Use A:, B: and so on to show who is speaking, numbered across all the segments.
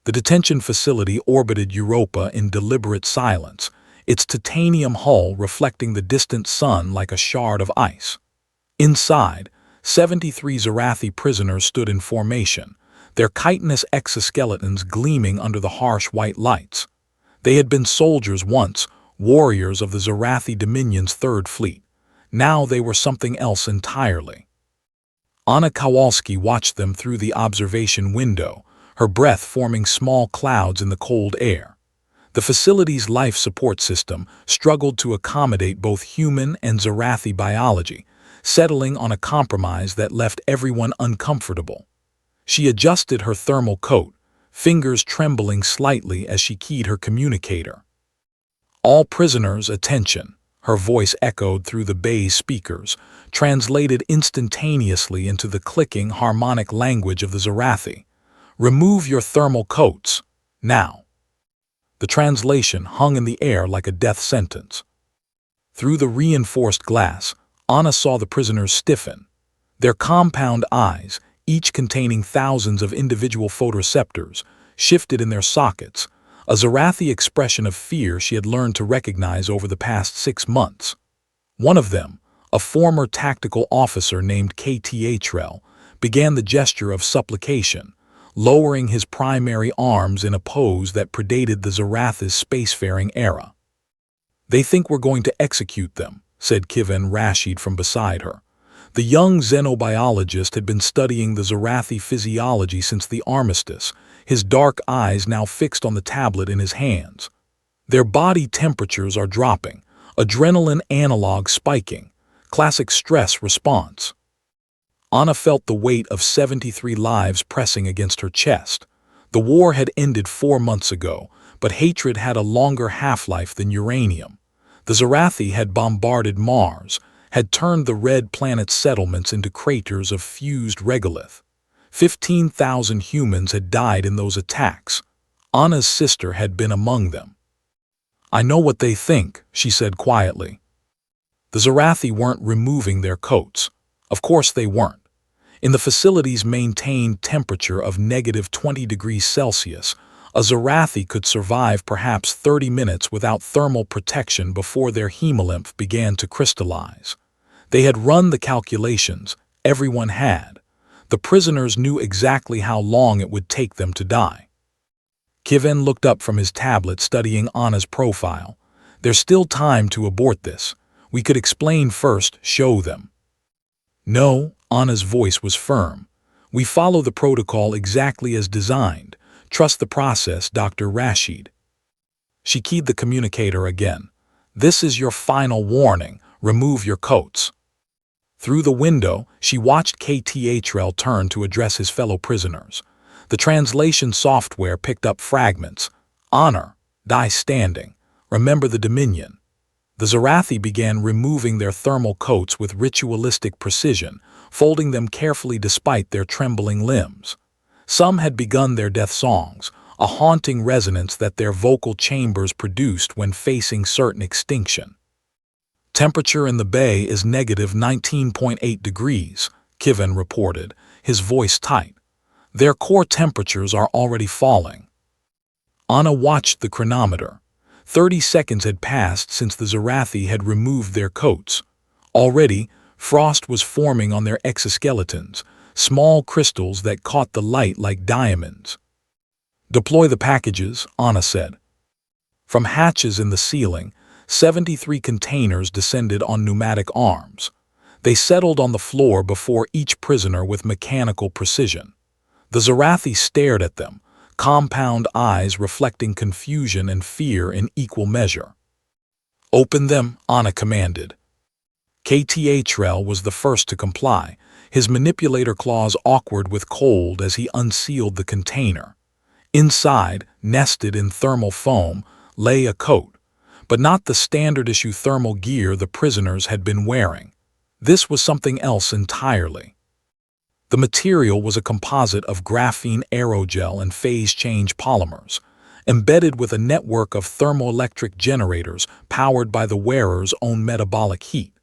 A: The detention facility orbited Europa in deliberate silence, its titanium hull reflecting the distant sun like a shard of ice. Inside, 73 Zarathi prisoners stood in formation, their chitinous exoskeletons gleaming under the harsh white lights. They had been soldiers once, warriors of the Zarathi Dominion's Third Fleet. Now they were something else entirely. Anna Kowalski watched them through the observation window, her breath forming small clouds in the cold air. The facility's life support system struggled to accommodate both human and Zarathi biology, settling on a compromise that left everyone uncomfortable. She adjusted her thermal coat, fingers trembling slightly as she keyed her communicator. "All prisoners, attention," her voice echoed through the bay's speakers, translated instantaneously into the clicking, harmonic language of the Zarathi. "Remove your thermal coats, now." The translation hung in the air like a death sentence. Through the reinforced glass, Anna saw the prisoners stiffen. Their compound eyes, each containing thousands of individual photoreceptors, shifted in their sockets, a Zarathi expression of fear she had learned to recognize over the past 6 months. One of them, a former tactical officer named HFY, began the gesture of supplication, lowering his primary arms in a pose that predated the Zarathi's spacefaring era. "They think we're going to execute them," said Kivin Rashid from beside her. The young xenobiologist had been studying the Zarathi physiology since the armistice, his dark eyes now fixed on the tablet in his hands. "Their body temperatures are dropping, adrenaline analog spiking, classic stress response." Anna felt the weight of 73 lives pressing against her chest. The war had ended 4 months ago, but hatred had a longer half-life than uranium. The Zarathi had bombarded Mars, had turned the red planet's settlements into craters of fused regolith. 15,000 humans had died in those attacks. Anna's sister had been among them. "I know what they think," she said quietly. The Zarathi weren't removing their coats. Of course they weren't. In the facility's maintained temperature of -20 degrees Celsius, a Zarathi could survive perhaps 30 minutes without thermal protection before their hemolymph began to crystallize. They had run the calculations, everyone had. The prisoners knew exactly how long it would take them to die. Kivin looked up from his tablet studying Anna's profile. "There's still time to abort this. We could explain first, show them." "No," Anna's voice was firm. "We follow the protocol exactly as designed. Trust the process, Dr. Rashid." She keyed the communicator again. "This is your final warning. Remove your coats." Through the window, she watched HFY turn to address his fellow prisoners. The translation software picked up fragments. "Honor, die standing. Remember the Dominion." The Zarathi began removing their thermal coats with ritualistic precision, folding them carefully despite their trembling limbs. Some had begun their death songs, a haunting resonance that their vocal chambers produced when facing certain extinction. "Temperature in the bay is -19.8 degrees, Kivin reported, his voice tight. "Their core temperatures are already falling." Anna watched the chronometer. 30 seconds had passed since the Zarathi had removed their coats. Already, frost was forming on their exoskeletons, small crystals that caught the light like diamonds. "Deploy the packages," Anna said. From hatches in the ceiling, 73 containers descended on pneumatic arms. They settled on the floor before each prisoner with mechanical precision. The Zarathi stared at them, compound eyes reflecting confusion and fear in equal measure. "Open them," Anna commanded. HFY was the first to comply, his manipulator claws awkward with cold as he unsealed the container. Inside, nested in thermal foam, lay a coat, but not the standard-issue thermal gear the prisoners had been wearing. This was something else entirely. The material was a composite of graphene aerogel and phase-change polymers, embedded with a network of thermoelectric generators powered by the wearer's own metabolic heat.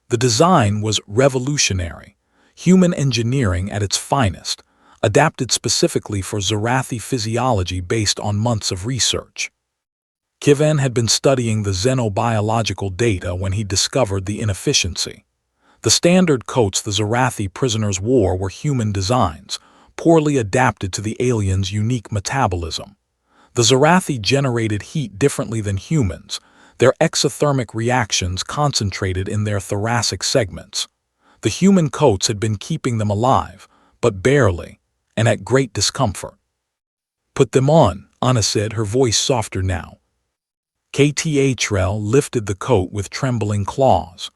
A: The design was revolutionary, human engineering at its finest, adapted specifically for Zarathi physiology based on months of research. Kivin had been studying the xenobiological data when he discovered the inefficiency. The standard coats the Zarathi prisoners wore were human designs, poorly adapted to the aliens' unique metabolism. The Zarathi generated heat differently than humans, their exothermic reactions concentrated in their thoracic segments. The human coats had been keeping them alive, but barely, and at great discomfort. "Put them on," Anna said, her voice softer now. KTHRL lifted the coat with trembling claws.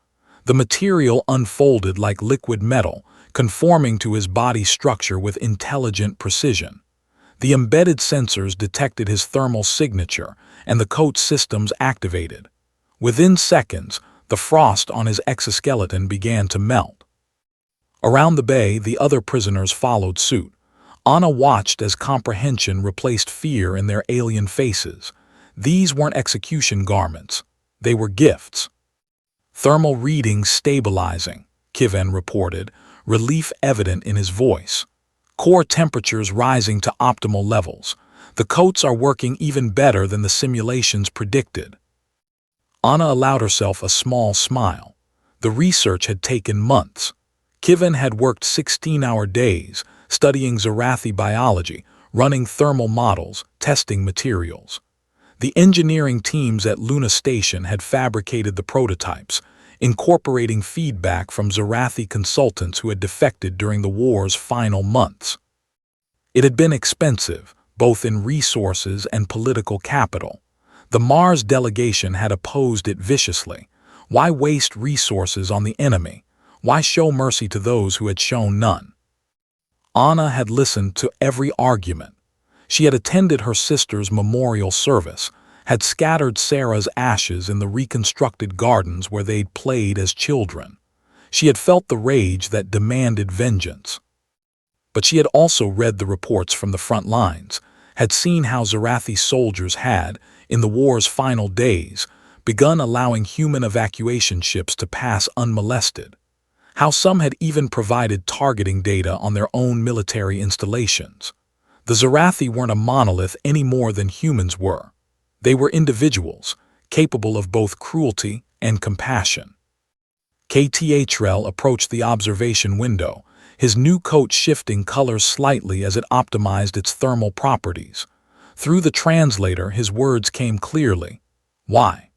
A: The material unfolded like liquid metal, conforming to his body's structure with intelligent precision. The embedded sensors detected his thermal signature, and the coat's systems activated. Within seconds, the frost on his exoskeleton began to melt. Around the bay, the other prisoners followed suit. Anna watched as comprehension replaced fear in their alien faces. These weren't execution garments. They were gifts. "Thermal readings stabilizing," Kivin reported, relief evident in his voice. "Core temperatures rising to optimal levels. The coats are working even better than the simulations predicted." Anna allowed herself a small smile. The research had taken months. Kivin had worked 16-hour days, studying Zarathi biology, running thermal models, testing materials. The engineering teams at Luna Station had fabricated the prototypes, incorporating feedback from Zarathi consultants who had defected during the war's final months. It had been expensive, both in resources and political capital. The Mars delegation had opposed it viciously. Why waste resources on the enemy? Why show mercy to those who had shown none? Anna had listened to every argument. She had attended her sister's memorial service, had scattered Sarah's ashes in the reconstructed gardens where they'd played as children. She had felt the rage that demanded vengeance. But she had also read the reports from the front lines, had seen how Zarathi soldiers had, in the war's final days, begun allowing human evacuation ships to pass unmolested. How some had even provided targeting data on their own military installations. The Zarathi weren't a monolith any more than humans were. They were individuals, capable of both cruelty and compassion. KTHRL approached the observation window, his new coat shifting colors slightly as it optimized its thermal properties. Through the translator, his words came clearly. "Why?"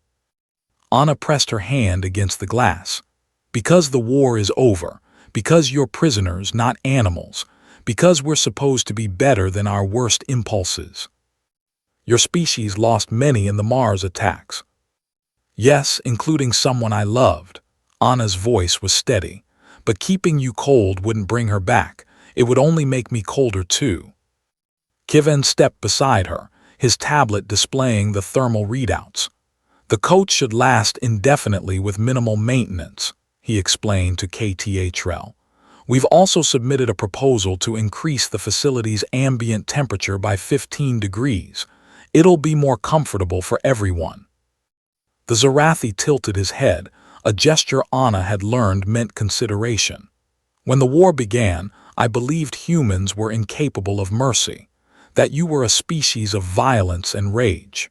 A: Anna pressed her hand against the glass. "Because the war is over. Because you're prisoners, not animals. Because we're supposed to be better than our worst impulses. Your species lost many in the Mars attacks." "Yes, including someone I loved." Anna's voice was steady. "But keeping you cold wouldn't bring her back. It would only make me colder too." Kivin stepped beside her, his tablet displaying the thermal readouts. "The coat should last indefinitely with minimal maintenance," he explained to KTHRL. "We've also submitted a proposal to increase the facility's ambient temperature by 15 degrees. It'll be more comfortable for everyone." The Zarathi tilted his head, a gesture Anna had learned meant consideration. "When the war began, I believed humans were incapable of mercy, that you were a species of violence and rage."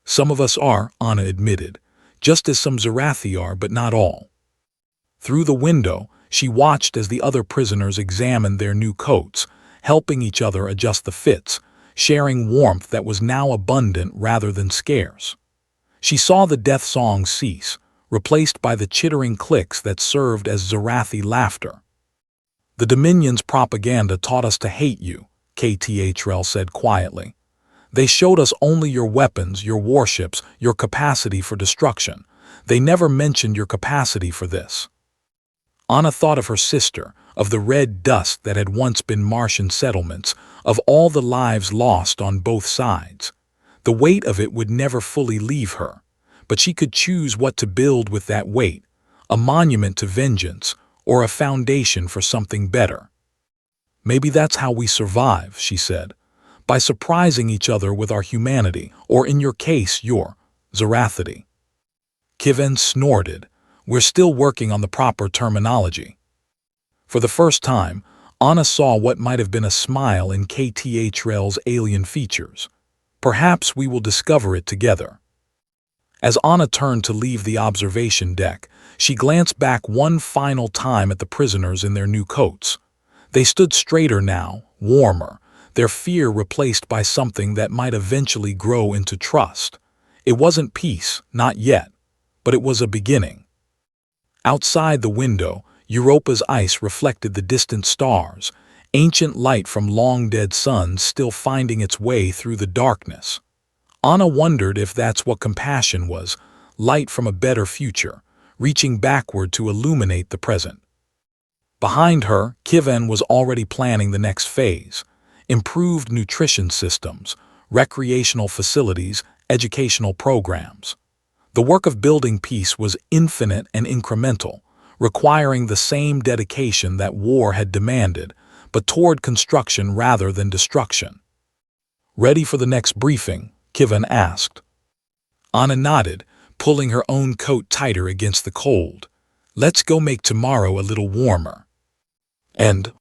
A: "Some of us are," Anna admitted, "just as some Zarathi are, but not all." Through the window, she watched as the other prisoners examined their new coats, helping each other adjust the fits, sharing warmth that was now abundant rather than scarce. She saw the death song cease, replaced by the chittering clicks that served as Zarathi laughter. "The Dominion's propaganda taught us to hate you," KTHRL said quietly. "They showed us only your weapons, your warships, your capacity for destruction. They never mentioned your capacity for this." Anna thought of her sister, of the red dust that had once been Martian settlements, of all the lives lost on both sides. The weight of it would never fully leave her, but she could choose what to build with that weight, a monument to vengeance or a foundation for something better. "Maybe that's how we survive," she said, "by surprising each other with our humanity, or in your case, your Zarathity." Kivin snorted. "We're still working on the proper terminology." For the first time, Anna saw what might have been a smile in KTHRL's alien features. Perhaps we will discover it together. As Anna turned to leave the observation deck, she glanced back one final time at the prisoners in their new coats. They stood straighter now, warmer, their fear replaced by something that might eventually grow into trust. It wasn't peace, not yet, but it was a beginning. Outside the window, Europa's ice reflected the distant stars, ancient light from long-dead suns still finding its way through the darkness. Anna wondered if that's what compassion was, light from a better future, reaching backward to illuminate the present. Behind her, Kivon was already planning the next phase: improved nutrition systems, recreational facilities, educational programs. The work of building peace was infinite and incremental, requiring the same dedication that war had demanded, but toward construction rather than destruction. "Ready for the next briefing?" Kivon asked. Anna nodded, pulling her own coat tighter against the cold. "Let's go make tomorrow a little warmer." And